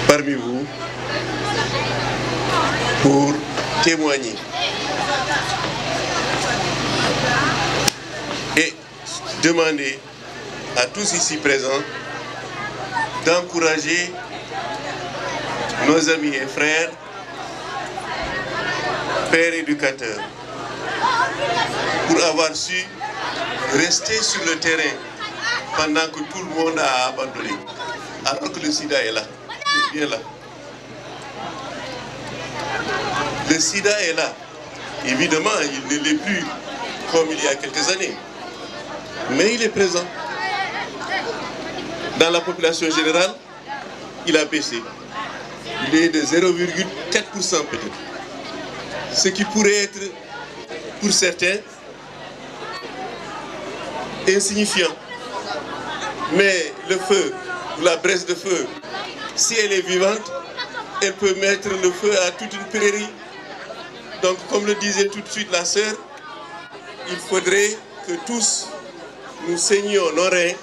parmi vous pour témoigner et demander à tous ici présents d'encourager nos amis et frères, pères éducateurs, pour avoir su rester sur le terrain pendant que tout le monde a abandonné, alors que le sida est là, il est bien là. Le sida est là. Évidemment, il ne l'est plus comme il y a quelques années, mais il est présent. Dans la population générale, il a baissé. Il est de 0,4% peut-être. Ce qui pourrait être, pour certains, insignifiant. Mais le feu, la braise de feu, si elle est vivante, elle peut mettre le feu à toute une prairie. Donc, comme le disait tout de suite la sœur, il faudrait que tous nous saignions nos reins